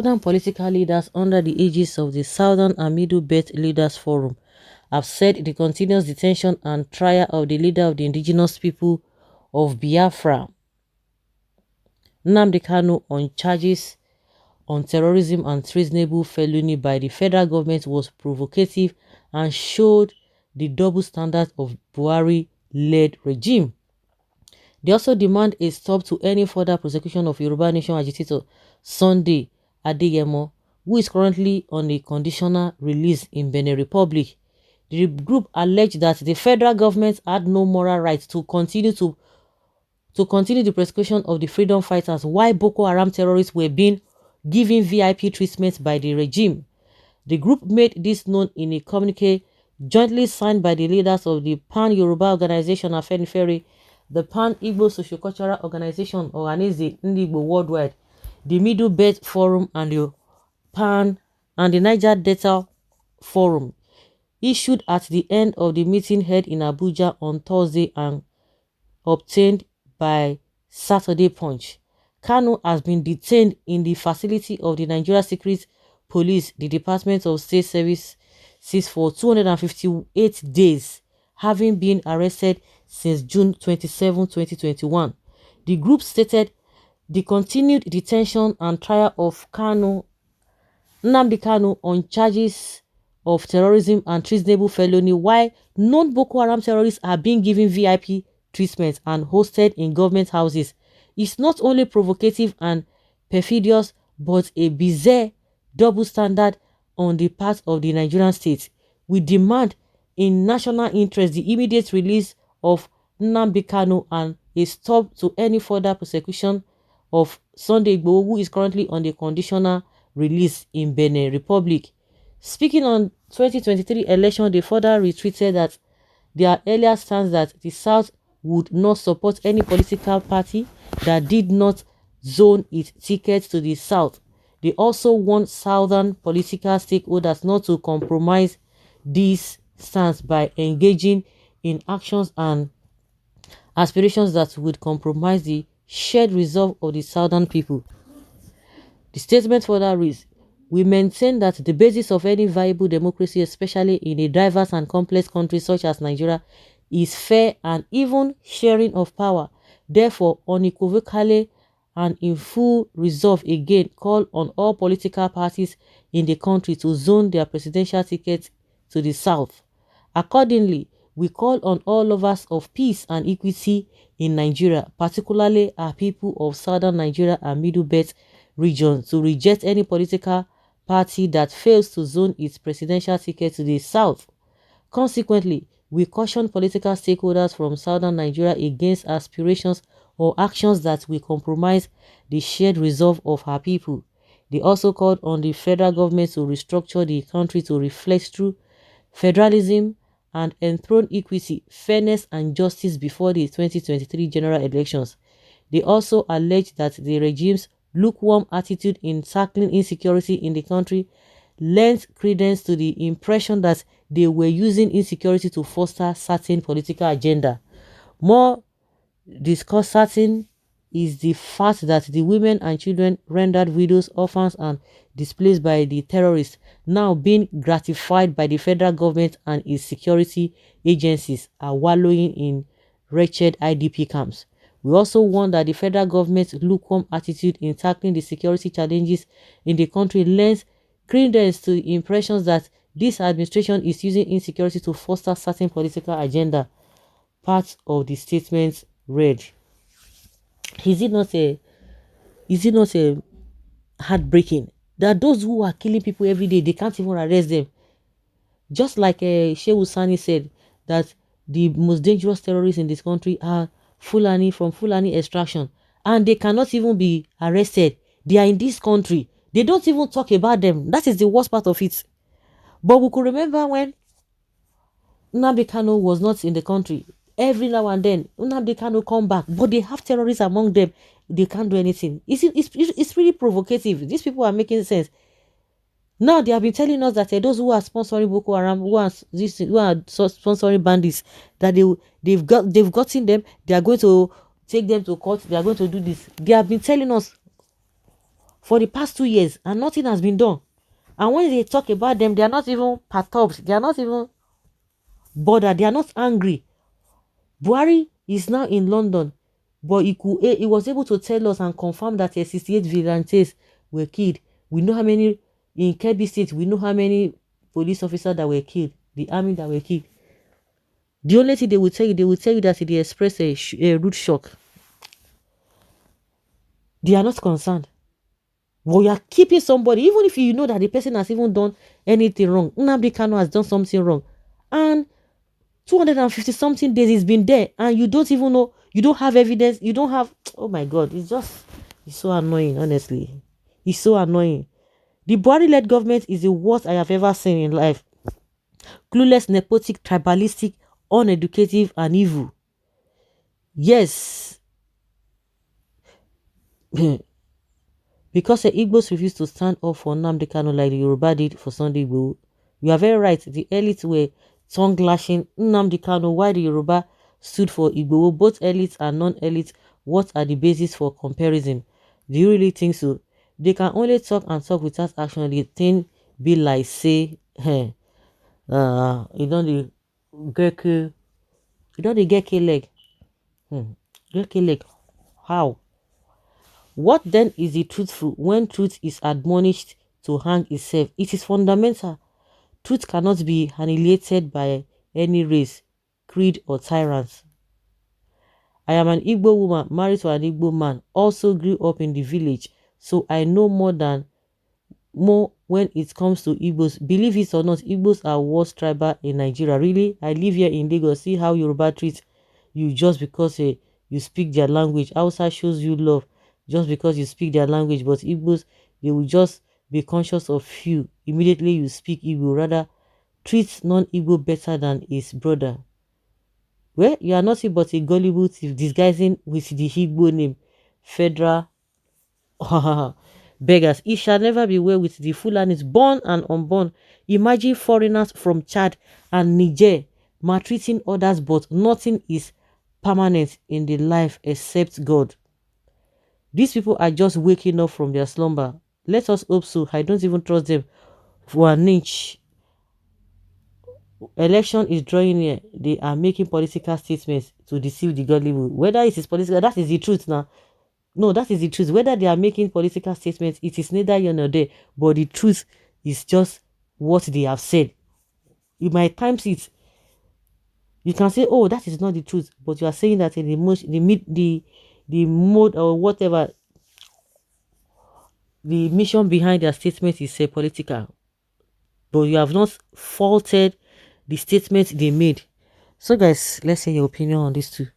Southern political leaders under the aegis of the Southern and Middle Belt Leaders Forum have said the continuous detention and trial of the leader of the indigenous people of Biafra, Nnamdi Kanu, on charges on terrorism and treasonable felony by the federal government was provocative and showed the double standards of Buhari-led regime. They also demand a stop to any further prosecution of Yoruba Nation agitator Sunday Adeyemo, who is currently on a conditional release in Benin Republic. The group alleged that the federal government had no moral right to continue the persecution of the freedom fighters while Boko Haram terrorists were being given VIP treatment by the regime. The group made this known in a communique jointly signed by the leaders of the Pan-Yoruba Organization Afenifere, the Pan-Igbo Sociocultural Organization Ohaneze Ndigbo Worldwide, the Middle Belt Forum, and the Niger Delta Forum, issued at the end of the meeting held in Abuja on Thursday and obtained by Saturday Punch. Kanu has been detained in the facility of the Nigeria Secret Police, the Department of State Services, for 258 days, having been arrested since June 27, 2021. The group stated the continued detention and trial of Nnamdi Kanu on charges of terrorism and treasonable felony while non-Boko Haram terrorists are being given VIP treatment and hosted in government houses is not only provocative and perfidious but a bizarre double standard on the part of the Nigerian state. We demand, in national interest, the immediate release of Nnamdi Kanu and a stop to any further prosecution of Sunday Igboho, who is currently on the conditional release in Benin Republic. Speaking on 2023 election, they further retweeted that their earlier stance that the South would not support any political party that did not zone its tickets to the South. They also want Southern political stakeholders not to compromise this stance by engaging in actions and aspirations that would compromise the shared resolve of the Southern people. The statement further reads, "We maintain that the basis of any viable democracy, especially in a diverse and complex country such as Nigeria, is fair and even sharing of power. Therefore, unequivocally and in full resolve again call on all political parties in the country to zone their presidential tickets to the South. Accordingly, we call on all lovers of peace and equity in Nigeria, particularly our people of Southern Nigeria and Middle Belt region, to reject any political party that fails to zone its presidential ticket to the South. Consequently, we caution political stakeholders from Southern Nigeria against aspirations or actions that will compromise the shared resolve of our people." They also called on the federal government to restructure the country to reflect true federalism and enthrone equity, fairness and justice before the 2023 general elections. They also alleged that the regime's lukewarm attitude in tackling insecurity in the country lent credence to the impression that they were using insecurity to foster certain political agenda. More disconcerting is the fact that the women and children rendered widows, orphans, and displaced by the terrorists now being gratified by the federal government and its security agencies are wallowing in wretched IDP camps. We also warn that the federal government's lukewarm attitude in tackling the security challenges in the country lends credence to impressions that this administration is using insecurity to foster certain political agenda. Part of the statement read, is it not a heartbreaking that those who are killing people every day, they can't even arrest them? Just like Shehu Sani said, that the most dangerous terrorists in this country are Fulani, from Fulani extraction, and they cannot even be arrested. They are in this country. They don't even talk about them. That is the worst part of it. But we could remember when Nnamdi Kanu was not in the country. Every now and then, Nnamdi Kanu come back, but they have terrorists among them. They can't do anything. It's really provocative. These people are making sense. Now they have been telling us that those who are sponsoring Boko Haram, who are sponsoring bandits, that they've gotten them. They are going to take them to court. They are going to do this. They have been telling us for the past 2 years and nothing has been done. And when they talk about them, they are not even perturbed. They are not even bothered. They are not angry. Buhari is now in London, but he was able to tell us and confirm that 68 vigilantes were killed. We know how many in Kebbi State. We know how many police officers that were killed, the army that were killed. The only thing they will tell you that they express a rude shock. They are not concerned. But you are keeping somebody, even if you know that the person has even done anything wrong. Nnamdi Kanu has done something wrong. And 250 something days he's been there, and you don't even know, you don't have evidence, you don't have, oh my God, it's so annoying, honestly. It's so annoying. The Buhari-led government is the worst I have ever seen in life. Clueless, nepotic, tribalistic, uneducative, and evil. Yes. Because the Igbos refused to stand up for Nnamdi Kanu like the Yoruba did for Sunday Igboho. You are very right. The elites were tongue-lashing Nnamdi Kanu while the Yoruba stood for Igboho. Both elites and non-elites, what are the basis for comparison? Do you really think so? They can only talk and talk without action. The thing be like say, hey, you don't get leg. Get leg. How? What then is the truthful when truth is admonished to hang itself? It is fundamental. Truth cannot be annihilated by any race, creed, or tyrants. I am an Igbo woman married to an Igbo man, also grew up in the village, so I know more when it comes to Igbos. Believe it or not, Igbos are worst tribal in Nigeria. Really? I live here in Lagos. See how Yoruba treats you just because you speak their language. Hausa shows you love just because you speak their language, but Igbos, they will just be conscious of you immediately you speak Igbo, rather treat non-Igbo better than his brother. Well, you are nothing but a gullible thief disguising with the Igbo name, federal beggars. It shall never be well with the Fulanis, born and unborn. Imagine foreigners from Chad and Niger maltreating others, but nothing is permanent in the life except God. These people are just waking up from their slumber. Let us hope so. I don't even trust them for an inch. Election is drawing near. They are making political statements to deceive the gullible. Whether it is political, that is the truth now. No, that is the truth. Whether they are making political statements, it is neither here nor there. But the truth is just what they have said. You might times it. You can say, oh, that is not the truth. But you are saying that in the mode or whatever, the mission behind their statement is political. But you have not faulted the statement they made. So guys, let's hear your opinion on this too.